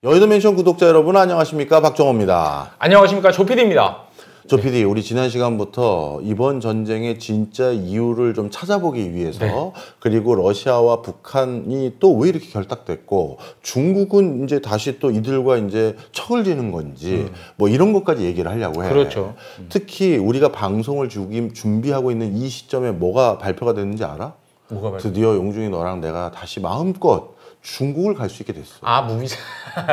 여의도맨션 구독자 여러분 안녕하십니까, 박정호입니다. 안녕하십니까, 조PD입니다. 조PD, 우리 지난 시간부터 이번 전쟁의 진짜 이유를 좀 찾아보기 위해서 그리고 러시아와 북한이 또 왜 이렇게 결탁됐고 중국은 이제 다시 또 이들과 이제 척을 지는 건지 뭐 이런 것까지 얘기를 하려고 해. 그렇죠. 특히 우리가 방송을 준비하고 있는 이 시점에 뭐가 발표가 됐는지 알아? 뭐가 발표? 드디어 용중이 너랑 내가 다시 마음껏 중국을 갈 수 있게 됐어. 아, 무비자.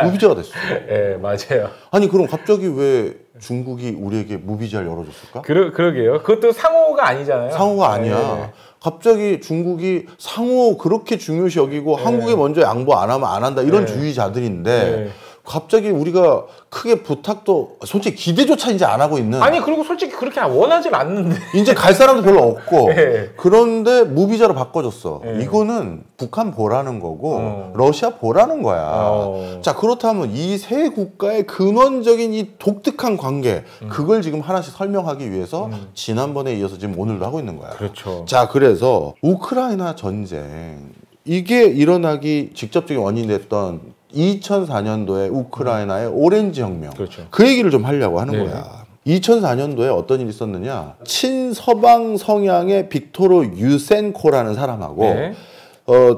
무비자가 됐어. 예, 맞아요. 아니 그럼 갑자기 왜 중국이 우리에게 무비자를 열어줬을까? 그러게요. 그것도 상호가 아니잖아요. 상호가 아니야. 예. 갑자기 중국이 상호 그렇게 중요시 여기고 한국에 먼저 양보 안 하면 안 한다 이런 주의자들인데 갑자기 우리가 크게 부탁도 솔직히 기대조차 이제 안 하고 있는. 아니, 그리고 솔직히 그렇게 원하지 않는데. 이제 갈 사람도 별로 없고. 네. 그런데 무비자로 바꿔줬어. 네. 이거는 북한 보라는 거고 러시아 보라는 거야. 자, 그렇다면 이 세 국가의 근원적인 이 독특한 관계 그걸 지금 하나씩 설명하기 위해서 지난번에 이어서 지금 오늘도 하고 있는 거야. 그렇죠. 자, 그래서 우크라이나 전쟁 이게 일어나기 직접적인 원인이 됐던 2004년도에 우크라이나의 오렌지 혁명. 그렇죠. 그 얘기를 좀 하려고 하는 거야. 2004년도에 어떤 일이 있었느냐. 친서방 성향의 빅토르 유센코라는 사람하고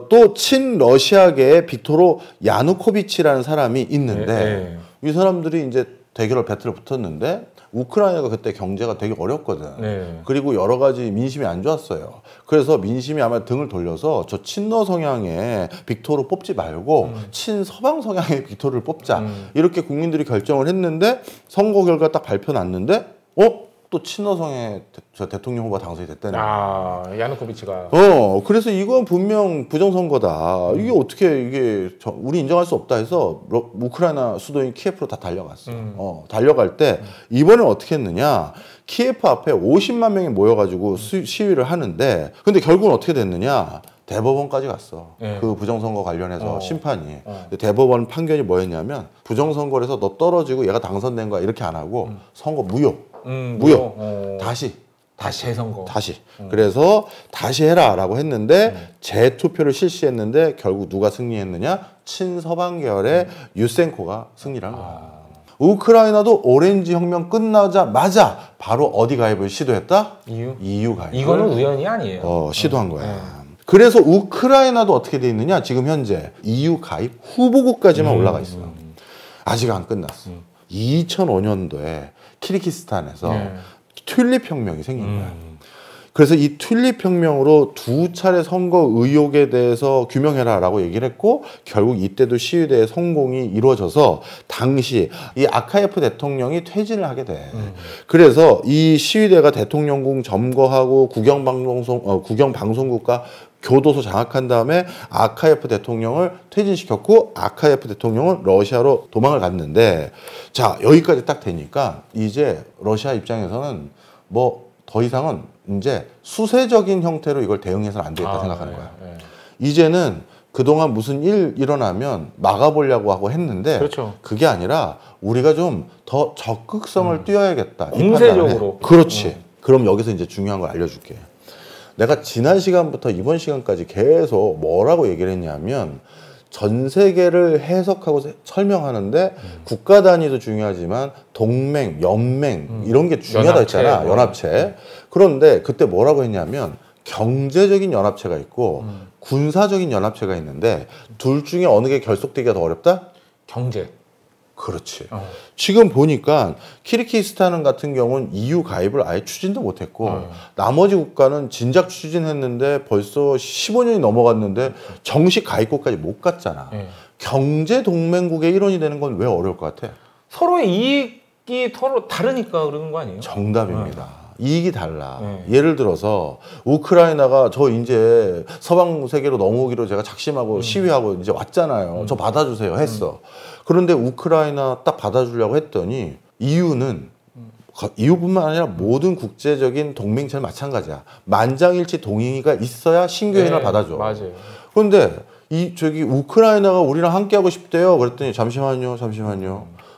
또 친러시아계의 빅토르 야누코비치라는 사람이 있는데 이 사람들이 이제 대결을 배틀을 붙었는데 우크라이나가 그때 경제가 되게 어렵거든. 그리고 여러 가지 민심이 안 좋았어요. 그래서 민심이 아마 등을 돌려서 저 친러 성향의 빅토르 뽑지 말고 친서방 성향의 빅토르를 뽑자. 이렇게 국민들이 결정을 했는데 선거 결과 딱 발표 났는데 또 친러성의 대통령 후보가 당선이 됐다는 거야. 아, 야누코비치가. 그래서 이건 분명 부정선거다. 이게 어떻게 우리 인정할 수 없다 해서 우크라이나 수도인 키예프로 다 달려갔어. 달려갈 때 이번엔 어떻게 했느냐. 키예프 앞에 50만 명이 모여가지고 시위를 하는데 근데 결국은 어떻게 됐느냐. 대법원까지 갔어. 그 부정선거 관련해서 심판이. 대법원 판결이 뭐였냐면 부정선거에서 너 떨어지고 얘가 당선된 거야 이렇게 안 하고 선거 무효. 무효. 다시 재선거. 그래서 다시 해라라고 했는데 재투표를 실시했는데 결국 누가 승리했느냐? 친서방 계열의 유센코가 승리를 한 거야. 우크라이나도 오렌지 혁명 끝나자마자 바로 어디 가입을 시도했다? EU 가입. 이거는 우연이 아니에요. 시도한 거야. 그래서 우크라이나도 어떻게 돼 있느냐? 지금 현재 EU 가입 후보국까지만 올라가 있어. 아직 안 끝났어. 2005년도에 키르기스탄에서 튤립 혁명이 생긴 거야. 그래서 이 튤립 혁명으로 두 차례 선거 의혹에 대해서 규명해라라고 얘기를 했고 결국 이때도 시위대의 성공이 이루어져서 당시 이 아카예프 대통령이 퇴진을 하게 돼. 그래서 이 시위대가 대통령궁 점거하고 국영방송국과 교도소 장악한 다음에 아카예프 대통령을 퇴진시켰고 아카예프 대통령은 러시아로 도망을 갔는데 자 여기까지 딱 되니까 이제 러시아 입장에서는 뭐 더 이상은 이제 수세적인 형태로 이걸 대응해서는 안 되겠다 생각하는 거야. 이제는 그동안 무슨 일 일어나면 막아보려고 하고 했는데 그게 아니라 우리가 좀 더 적극성을 띄워야겠다. 공세적으로. 그렇지. 그럼 여기서 이제 중요한 걸 알려줄게. 내가 지난 시간부터 이번 시간까지 계속 뭐라고 얘기를 했냐면 전 세계를 해석하고 설명하는데 국가 단위도 중요하지만 동맹, 연맹 이런 게 중요하다 했잖아. 연합체. 그런데 그때 뭐라고 했냐면 경제적인 연합체가 있고 군사적인 연합체가 있는데 둘 중에 어느 게 결속되기가 더 어렵다? 경제. 그렇지. 지금 보니까 키르기스탄 같은 경우는 EU 가입을 아예 추진도 못했고 나머지 국가는 진작 추진했는데 벌써 15년이 넘어갔는데 정식 가입국까지 못 갔잖아. 경제 동맹국의 일원이 되는 건 왜 어려울 것 같아? 서로의 이익이 서로 다르니까 그러는 거 아니에요? 정답입니다. 이익이 달라. 예를 들어서 우크라이나가 저 이제 서방 세계로 넘어오기로 제가 작심하고 시위하고 이제 왔잖아요. 저 받아주세요 했어. 그런데 우크라이나 딱 받아주려고 했더니 EU는 EU뿐만 아니라 모든 국제적인 동맹체는 마찬가지야. 만장일치 동의가 있어야 신규 회원을 받아줘. 맞아요. 그런데 저기 우크라이나가 우리랑 함께하고 싶대요. 그랬더니 잠시만요.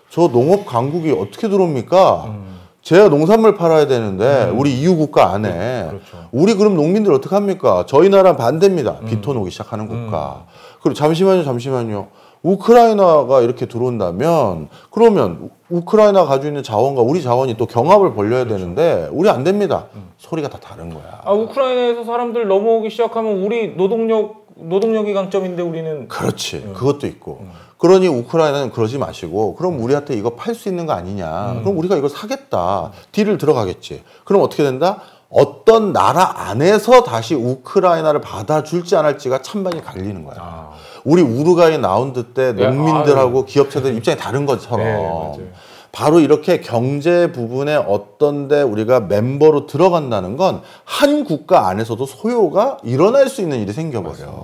저 농업 강국이 어떻게 들어옵니까? 제가 농산물 팔아야 되는데 우리 EU 국가 안에 우리 그럼 농민들 어떻게 합니까? 저희 나라 반대입니다. 비토 오기 시작하는 국가. 그리고 잠시만요. 우크라이나가 이렇게 들어온다면 그러면 우크라이나가 가지고 있는 자원과 우리 자원이 또 경합을 벌려야 되는데 우리 안 됩니다. 소리가 다 다른 거야. 아, 우크라이나에서 사람들 넘어오기 시작하면 우리 노동력이 강점인데 우리는 그렇지. 그것도 있고. 그러니 우크라이나는 그러지 마시고 그럼 우리한테 이거 팔 수 있는 거 아니냐. 그럼 우리가 이걸 사겠다. 딜을 들어가겠지. 그럼 어떻게 된다? 어떤 나라 안에서 다시 우크라이나를 받아줄지 안 할지가 찬반이 갈리는 거야. 우리 우루과이 라운드 때 농민들하고 기업체들 입장이 다른 것처럼 네, 바로 이렇게 경제 부분에 어떤데 우리가 멤버로 들어간다는 건 한 국가 안에서도 소요가 일어날 수 있는 일이 생겨버려. 맞습니다.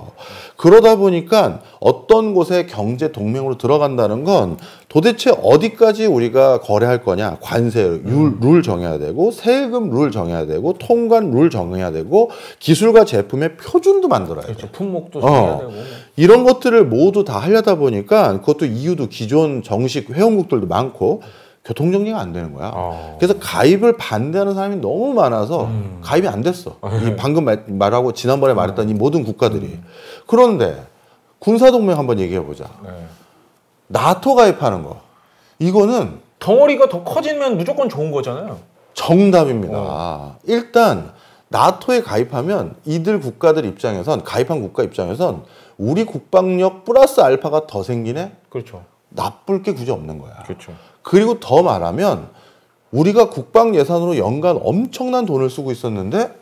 그러다 보니까 어떤 곳에 경제 동맹으로 들어간다는 건 도대체 어디까지 우리가 거래할 거냐. 관세 룰 정해야 되고 세금 룰 정해야 되고 통관 룰 정해야 되고 기술과 제품의 표준도 만들어야 돼. 그렇죠. 품목도 정해야 되고. 이런 것들을 모두 다 하려다 보니까 그것도 EU도 기존 정식 회원국들도 많고 교통정리가 안 되는 거야. 그래서 가입을 반대하는 사람이 너무 많아서 가입이 안 됐어. 이 방금 말하고 지난번에 말했던 이 모든 국가들이. 그런데 군사동맹 한번 얘기해보자. 나토 가입하는 거. 이거는 덩어리가 더 커지면 무조건 좋은 거잖아요. 정답입니다. 일단 나토에 가입하면 이들 국가들 입장에선 가입한 국가 입장에선 우리 국방력 플러스 알파가 더 생기네? 그렇죠. 나쁠 게 굳이 없는 거야. 그렇죠. 그리고 더 말하면 우리가 국방 예산으로 연간 엄청난 돈을 쓰고 있었는데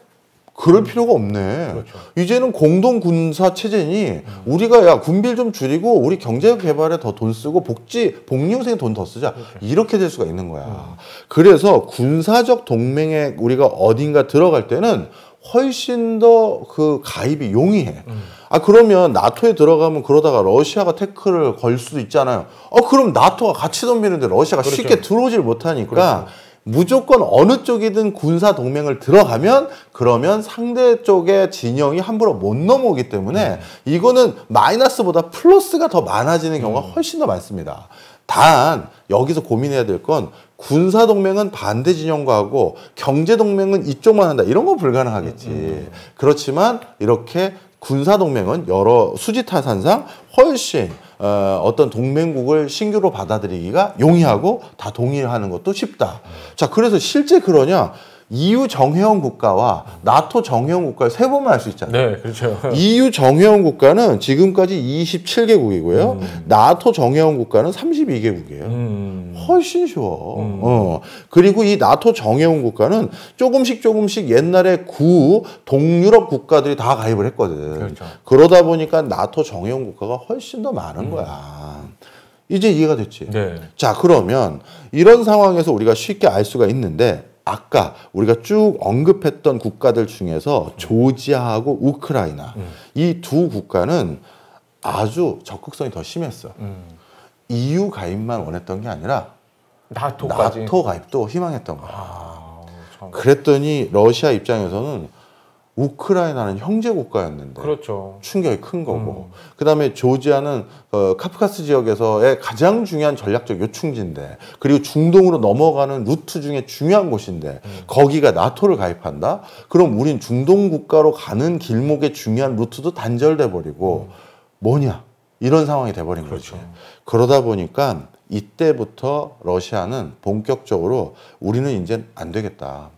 그럴 필요가 없네. 그렇죠. 이제는 공동 군사 체제니 우리가 야 군비를 좀 줄이고 우리 경제 개발에 더 돈 쓰고 복리 후생에 돈 더 쓰자. 그렇죠. 이렇게 될 수가 있는 거야. 그래서 군사적 동맹에 우리가 어딘가 들어갈 때는 훨씬 더 그 가입이 용이해. 아 그러면 나토에 들어가면 그러다가 러시아가 태클을 걸 수도 있잖아요. 그럼 나토가 같이 덤비는데 러시아가 그렇죠. 쉽게 들어오질 못하니까 그렇죠. 무조건 어느 쪽이든 군사 동맹을 들어가면 그러면 상대 쪽의 진영이 함부로 못 넘어오기 때문에 이거는 마이너스보다 플러스가 더 많아지는 경우가 훨씬 더 많습니다. 단 여기서 고민해야 될 건 군사 동맹은 반대 진영과 하고 경제 동맹은 이쪽만 한다. 이런 건 불가능하겠지. 그렇지만 이렇게 군사 동맹은 여러 수지타산상 훨씬 어떤 동맹국을 신규로 받아들이기가 용이하고 다 동의하는 것도 쉽다. 자, 그래서 실제 그러냐? EU 정회원 국가와 나토 정회원 국가를 세 번만 할 수 있잖아요. 네, 그렇죠. EU 정회원 국가는 지금까지 27개국이고요. 나토 정회원 국가는 32개국이에요. 훨씬 쉬워. 그리고 이 나토 정회원 국가는 조금씩 옛날에 동유럽 국가들이 다 가입을 했거든. 그렇죠. 그러다 보니까 나토 정회원 국가가 훨씬 더 많은 거야. 이제 이해가 됐지? 네. 자, 그러면 이런 상황에서 우리가 쉽게 알 수가 있는데 아까 우리가 쭉 언급했던 국가들 중에서 조지아하고 우크라이나 이 두 국가는 아주 적극성이 더 심했어. EU 가입만 원했던 게 아니라 나토까지. 나토 가입도 희망했던 거야. 그랬더니 러시아 입장에서는 우크라이나는 형제 국가였는데 그렇죠. 충격이 큰 거고 그다음에 조지아는 카프카스 지역에서의 가장 중요한 전략적 요충지인데 그리고 중동으로 넘어가는 루트 중에 중요한 곳인데 거기가 나토를 가입한다? 그럼 우린 중동 국가로 가는 길목의 중요한 루트도 단절돼 버리고 뭐냐? 이런 상황이 돼버린 거죠. 그렇죠. 그러다 보니까 이때부터 러시아는 본격적으로 우리는 이제 안 되겠다.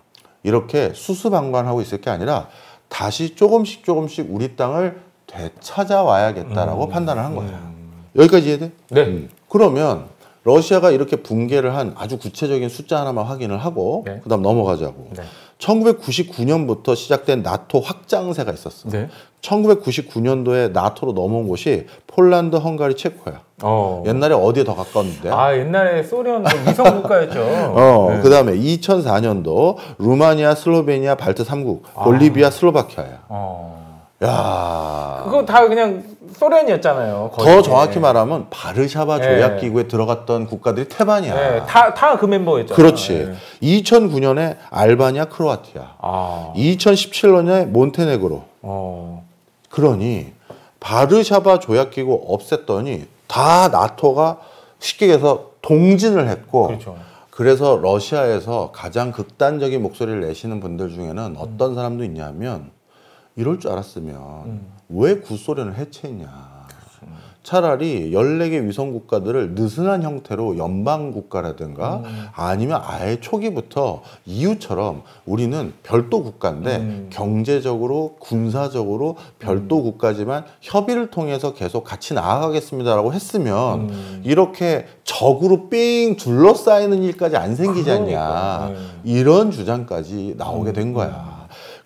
이렇게 수수방관하고 있을 게 아니라 다시 조금씩 우리 땅을 되찾아와야겠다라고 판단을 한 거야. 여기까지 이해돼? 네. 그러면 러시아가 이렇게 붕괴를 한 아주 구체적인 숫자 하나만 확인을 하고 네. 그다음 넘어가자고. 네. 1999년부터 시작된 나토 확장세가 있었어. 네. 1999년도에 나토로 넘어온 곳이 폴란드, 헝가리, 체코야. 옛날에 어디에 더 가까웠는데? 옛날에 소련 위성 국가였죠. 네. 그다음에 2004년도 루마니아, 슬로베니아, 발트 3국, 볼리비아, 슬로바키아야. 야, 그거 다 그냥 소련이었잖아요. 거의. 더 정확히 말하면 바르샤바 조약 기구에 들어갔던 국가들이 태반이야. 네, 다 그 멤버였죠. 그렇지. 네. 2009년에 알바니아, 크로아티아. 2017년에 몬테네그로. 그러니 바르샤바 조약 기구 없앴더니 다 나토가 쉽게 해서 동진을 했고 그렇죠. 그래서 러시아에서 가장 극단적인 목소리를 내시는 분들 중에는 어떤 사람도 있냐면 이럴 줄 알았으면 왜 구소련을 해체했냐. 차라리 14개 위성 국가들을 느슨한 형태로 연방 국가라든가 아니면 아예 초기부터 EU처럼 우리는 별도 국가인데 경제적으로 군사적으로 별도 국가지만 협의를 통해서 계속 같이 나아가겠습니다라고 했으면 이렇게 적으로 삥 둘러싸이는 일까지 안 생기지 않냐. 이런 주장까지 나오게 된 거야.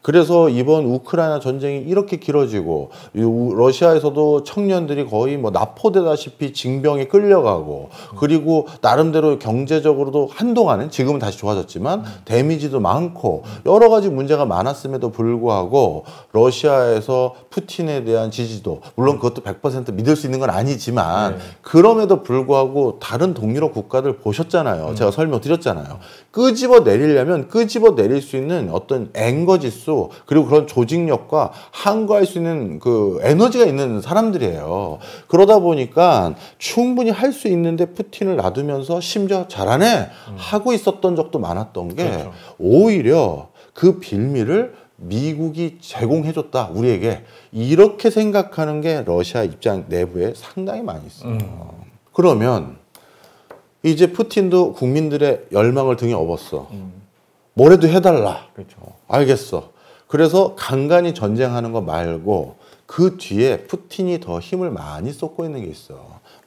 그래서 이번 우크라이나 전쟁이 이렇게 길어지고 러시아에서도 청년들이 거의 뭐 납포되다시피 징병에 끌려가고 그리고 나름대로 경제적으로도 한동안은 지금은 다시 좋아졌지만 데미지도 많고 여러 가지 문제가 많았음에도 불구하고 러시아에서 푸틴에 대한 지지도 물론 그것도 100% 믿을 수 있는 건 아니지만 그럼에도 불구하고 다른 동유럽 국가들 보셨잖아요. 제가 설명드렸잖아요. 끄집어 내리려면 끄집어 내릴 수 있는 어떤 앵거 지수 그리고 그런 조직력과 항거할 수 있는 그 에너지가 있는 사람들이에요. 그러다 보니까 충분히 할 수 있는데 푸틴을 놔두면서 심지어 잘하네 하고 있었던 적도 많았던 게 그렇죠. 오히려 그 빌미를 미국이 제공해줬다 우리에게 이렇게 생각하는 게 러시아 입장 내부에 상당히 많이 있어요. 그러면 이제 푸틴도 국민들의 열망을 등에 업었어. 뭐라도 해달라. 그렇죠. 알겠어. 그래서 간간히 전쟁하는 거 말고 그 뒤에 푸틴이 더 힘을 많이 쏟고 있는 게 있어.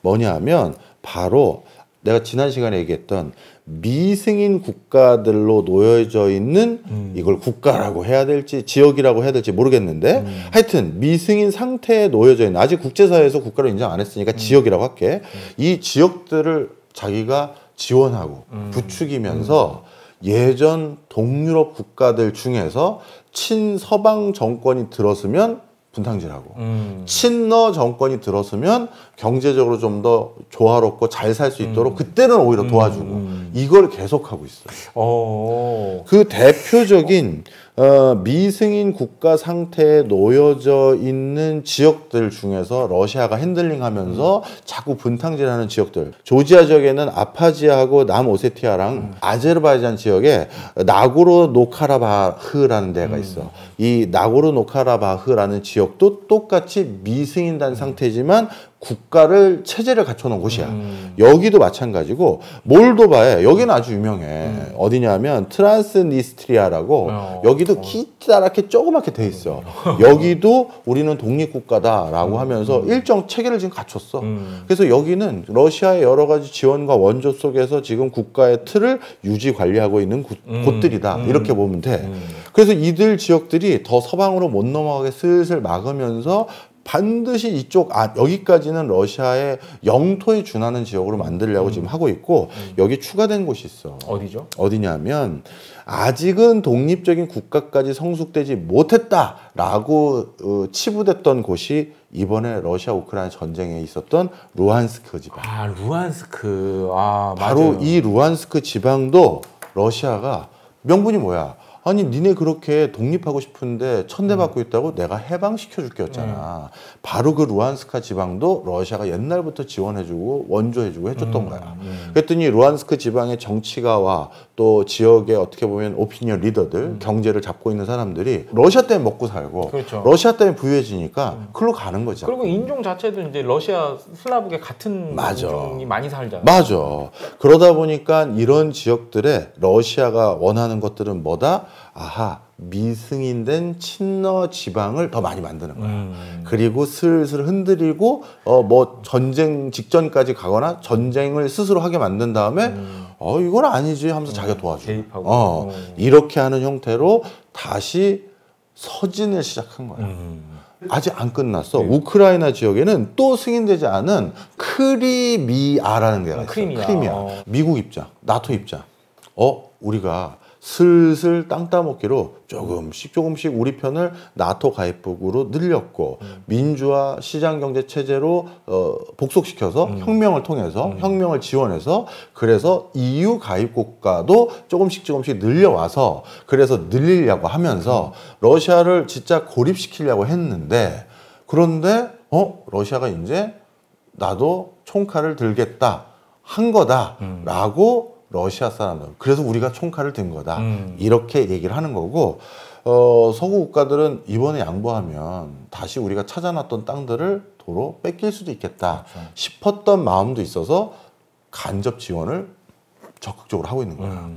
뭐냐 하면 바로 내가 지난 시간에 얘기했던 미승인 국가들로 놓여져 있는 이걸 국가라고 해야 될지 지역이라고 해야 될지 모르겠는데 하여튼 미승인 상태에 놓여져 있는 아직 국제사회에서 국가로 인정 안 했으니까 지역이라고 할게. 이 지역들을 자기가 지원하고 부추기면서 예전 동유럽 국가들 중에서 친서방 정권이 들었으면 분탕질하고 친러 정권이 들었으면 경제적으로 좀 더 조화롭고 잘 살 수 있도록 그때는 오히려 도와주고 이걸 계속하고 있어요. 그 대표적인 미승인 국가 상태에 놓여져 있는 지역들 중에서 러시아가 핸들링하면서 자꾸 분탕질하는 지역들 조지아 지역에는 아파지아하고 남오세티아랑 아제르바이잔 지역에 나고르노카라바흐라는 데가 있어. 이 나고르노카라바흐라는 지역도 똑같이 미승인단 상태지만 국가를 체제를 갖춰놓은 곳이야. 여기도 마찬가지고 몰도바에 여기는 아주 유명해. 어디냐면 트란스니스트리아라고 여기도 기다랗게 조그맣게 돼 있어. 여기도 우리는 독립국가다라고 하면서 일정 체계를 지금 갖췄어. 그래서 여기는 러시아의 여러 가지 지원과 원조 속에서 지금 국가의 틀을 유지 관리하고 있는 곳들이다. 이렇게 보면 돼. 그래서 이들 지역들이 더 서방으로 못 넘어가게 슬슬 막으면서 반드시 이쪽 여기까지는 러시아의 영토에 준하는 지역으로 만들려고 지금 하고 있고 여기 추가된 곳이 있어. 어디죠? 어디냐면 아직은 독립적인 국가까지 성숙되지 못했다라고 치부됐던 곳이 이번에 러시아 우크라이나 전쟁에 있었던 루안스크 지방. 아, 루안스크. 아, 바로 맞아요. 이 루안스크 지방도 러시아가 명분이 뭐야? 아니 니네 그렇게 독립하고 싶은데 천대받고 있다고 내가 해방시켜줄게였잖아. 바로 그 루안스크 지방도 러시아가 옛날부터 지원해주고 원조해주고 해줬던 거야. 그랬더니 루안스크 지방의 정치가와 또 지역의 어떻게 보면 오피니언 리더들 경제를 잡고 있는 사람들이 러시아 때문에 먹고 살고 그렇죠. 러시아 때문에 부유해지니까 글로 가는 거죠. 그리고 인종 자체도 이제 러시아 슬라브계 같은 맞아. 인종이 많이 살잖아요. 맞아. 그러다 보니까 이런 지역들에 러시아가 원하는 것들은 뭐다? 아하, 미승인된 친러 지방을 더 많이 만드는 거야. 그리고 슬슬 흔들리고 뭐 전쟁 직전까지 가거나 전쟁을 스스로 하게 만든 다음에 이건 아니지 하면서 자기가 도와줘. 개입하고. 이렇게 하는 형태로 다시 서진을 시작한 거야. 아직 안 끝났어. 네. 우크라이나 지역에는 또 승인되지 않은 크리미아라는 데가 있어. 크리미아. 미국 입장, 나토 입장. 우리가 슬슬 땅 따먹기로 조금씩 우리 편을 나토 가입국으로 늘렸고 민주화 시장경제 체제로 복속시켜서 혁명을 통해서 혁명을 지원해서 그래서 EU 가입 국가도 조금씩 늘려와서 그래서 늘리려고 하면서 러시아를 진짜 고립시키려고 했는데 그런데 러시아가 이제 나도 총칼을 들겠다 한 거다라고 러시아 사람들 그래서 우리가 총칼을 든 거다 이렇게 얘기를 하는 거고 서구 국가들은 이번에 양보하면 다시 우리가 찾아놨던 땅들을 도로 뺏길 수도 있겠다 싶었던 마음도 있어서 간접 지원을 적극적으로 하고 있는 거야.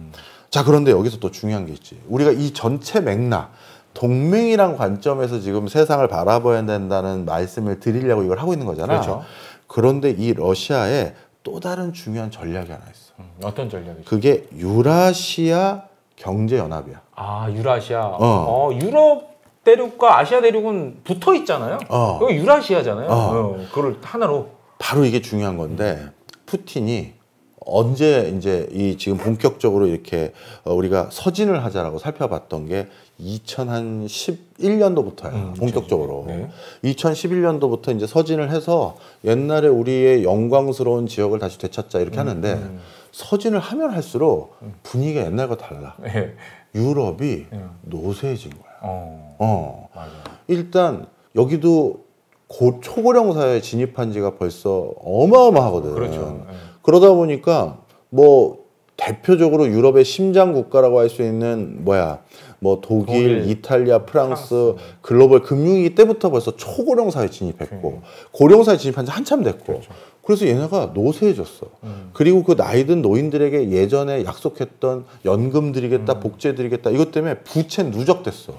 자, 그런데 여기서 또 중요한 게 있지. 우리가 이 전체 맥락, 동맹이란 관점에서 지금 세상을 바라봐야 된다는 말씀을 드리려고 이걸 하고 있는 거잖아. 그렇죠. 그런데 이 러시아에 또 다른 중요한 전략이 하나 있어. 어떤 전략이죠? 그게 유라시아 경제연합이야. 아, 유라시아. 유럽 대륙과 아시아 대륙은 붙어 있잖아요. 이거 유라시아잖아요. 그걸 하나로. 바로 이게 중요한 건데 푸틴이 언제 이제 이 지금 본격적으로 이렇게 우리가 서진을 하자라고 살펴봤던 게 2011년도부터야. 본격적으로. 네. 2011년도부터 이제 서진을 해서 옛날에 우리의 영광스러운 지역을 다시 되찾자 이렇게 하는데 서진을 하면 할수록 분위기가 옛날과 달라. 네. 유럽이 노쇠해진 거야. 맞아요. 일단 여기도 초고령 사회에 진입한 지가 벌써 어마어마하거든. 그렇죠. 네. 그러다 보니까 뭐 대표적으로 유럽의 심장 국가라고 할 수 있는 뭐 독일, 이탈리아, 프랑스 글로벌 금융위기 때부터 벌써 초고령 사회 진입했고 고령 사회 진입한 지 한참 됐고 그렇죠. 그래서 얘네가 노쇠해졌어. 그리고 그 나이든 노인들에게 예전에 약속했던 연금 드리겠다, 복제 드리겠다 이것 때문에 부채 누적됐어.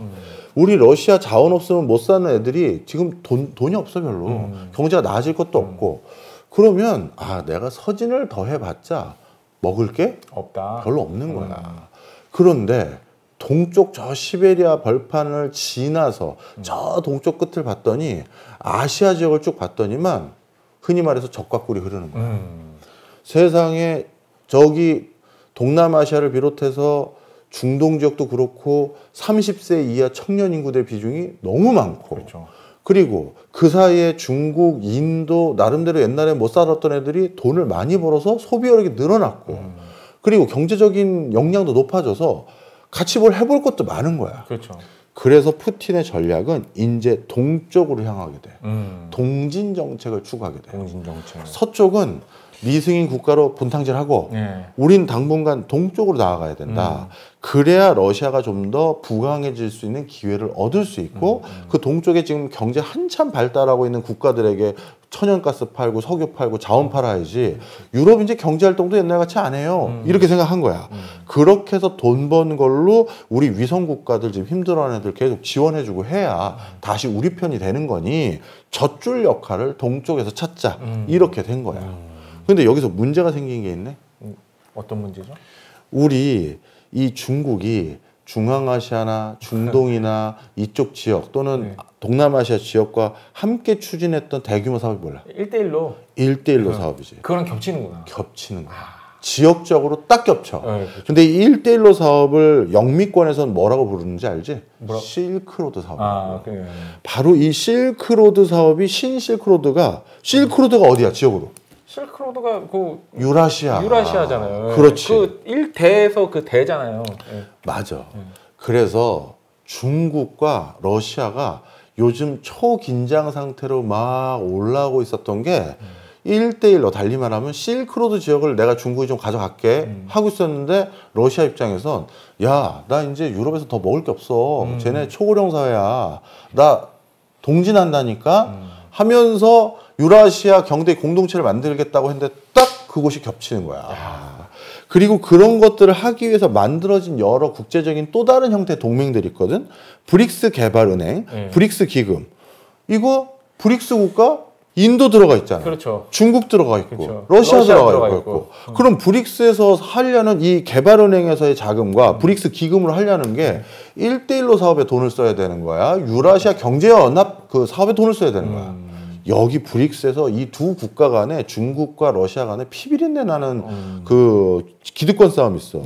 우리 러시아 자원 없으면 못 사는 애들이 지금 돈이 없어 별로. 경제가 나아질 것도 없고 그러면 내가 서진을 더 해봤자 먹을 게 없다. 별로 없는 거야. 그런데 동쪽 저 시베리아 벌판을 지나서 저 동쪽 끝을 봤더니 아시아 지역을 쭉 봤더니만 흔히 말해서 적과 꿀이 흐르는 거야. 세상에 저기 동남아시아를 비롯해서 중동 지역도 그렇고 30세 이하 청년 인구들 비중이 너무 많고 그렇죠. 그리고 그 사이에 중국, 인도 나름대로 옛날에 못 살았던 애들이 돈을 많이 벌어서 소비력이 늘어났고 그리고 경제적인 역량도 높아져서 같이 뭘 해볼 것도 많은 거야. 그렇죠. 그래서 푸틴의 전략은 이제 동쪽으로 향하게 돼. 동진 정책을 추구하게 돼. 동진 정책. 서쪽은 미승인 국가로 분탕질하고 우린 당분간 동쪽으로 나아가야 된다. 그래야 러시아가 좀 더 부강해질 수 있는 기회를 얻을 수 있고 그 동쪽에 지금 경제 한참 발달하고 있는 국가들에게 천연가스 팔고 석유 팔고 자원 팔아야지 유럽 이제 경제활동도 옛날같이 안 해요. 이렇게 생각한 거야. 그렇게 해서 돈 번 걸로 우리 위성국가들 지금 힘들어하는 애들 계속 지원해주고 해야 다시 우리 편이 되는 거니 젖줄 역할을 동쪽에서 찾자. 이렇게 된 거야. 근데 여기서 문제가 생긴 게 있네. 어떤 문제죠? 우리 이 중국이 중앙아시아나 중동이나 이쪽 지역 또는 동남아시아 지역과 함께 추진했던 대규모 사업이 몰라. 1대1로? 1대1로 사업이지. 그거랑 겹치는구나. 겹치는 거야. 지역적으로 딱 겹쳐. 그렇죠. 근데 이 1대1로 사업을 영미권에서는 뭐라고 부르는지 알지? 실크로드 사업. 바로 이 실크로드 사업이 신실크로드가 어디야 지역으로? 실크로드가 유라시아잖아요. 그렇지. 그 1대에서 그 대잖아요. 맞아. 그래서 중국과 러시아가 요즘 초긴장 상태로 막 올라오고 있었던 게 1대1로 달리 말하면 실크로드 지역을 내가 중국이 좀 가져갈게 하고 있었는데 러시아 입장에선 야, 나 이제 유럽에서 더 먹을 게 없어. 쟤네 초고령 사회야. 나 동진한다니까 하면서 유라시아 경제 공동체를 만들겠다고 했는데 딱 그곳이 겹치는 거야. 그리고 그런 것들을 하기 위해서 만들어진 여러 국제적인 또 다른 형태의 동맹들이 있거든. 브릭스 개발은행, 브릭스 기금. 이거 브릭스 국가 인도 들어가 있잖아. 그렇죠. 중국 들어가 있고, 그렇죠. 러시아 들어가 있고. 그럼 브릭스에서 하려는 이 개발은행에서의 자금과 브릭스 기금으로 하려는 게 1대1로 사업에 돈을 써야 되는 거야. 유라시아 경제연합 그 사업에 돈을 써야 되는 거야. 여기 브릭스에서 이 두 국가 간에 중국과 러시아 간에 피비린내 나는 그 기득권 싸움이 있어.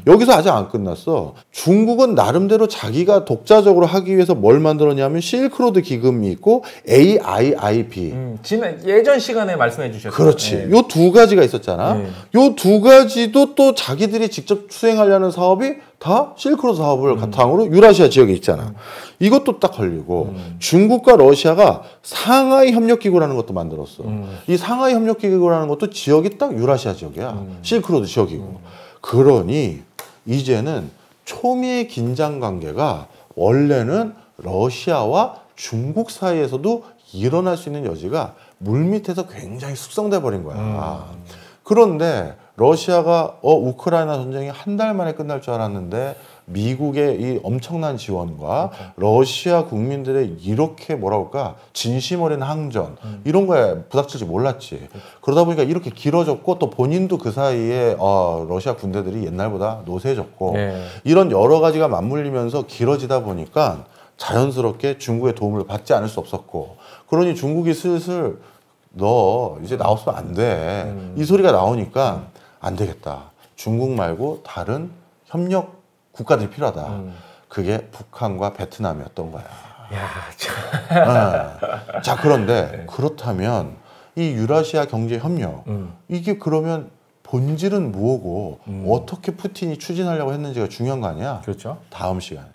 여기서 아직 안 끝났어. 중국은 나름대로 자기가 독자적으로 하기 위해서 뭘 만들었냐면 실크로드 기금이 있고 AIIB. 예전 시간에 말씀해 주셨죠. 그렇지. 요 두 가지가 있었잖아. 요 두 가지도 또 자기들이 직접 수행하려는 사업이 다 실크로드 사업을 바탕으로 유라시아 지역에 있잖아. 이것도 딱 걸리고 중국과 러시아가 상하이 협력기구라는 것도 만들었어. 이 상하이 협력기구라는 것도 지역이 딱 유라시아 지역이야. 실크로드 지역이고. 그러니 이제는 초미의 긴장 관계가 원래는 러시아와 중국 사이에서도 일어날 수 있는 여지가 물밑에서 굉장히 숙성돼 버린 거야. 그런데 러시아가 우크라이나 전쟁이 한 달 만에 끝날 줄 알았는데 미국의 이 엄청난 지원과 러시아 국민들의 이렇게 뭐라 할까 진심 어린 항전 이런 거에 부닥칠지 몰랐지. 그러다 보니까 이렇게 길어졌고 또 본인도 그 사이에 러시아 군대들이 옛날보다 노쇠해졌고 이런 여러 가지가 맞물리면서 길어지다 보니까 자연스럽게 중국의 도움을 받지 않을 수 없었고 그러니 중국이 슬슬 너 이제 나왔으면 안 돼. 이 소리가 나오니까 안 되겠다. 중국 말고 다른 협력 국가들이 필요하다. 그게 북한과 베트남이었던 거야. 야, 참. 네. 자, 그런데 그렇다면 이 유라시아 경제 협력 이게 그러면 본질은 뭐고 어떻게 푸틴이 추진하려고 했는지가 중요한 거 아니야? 그렇죠. 다음 시간에.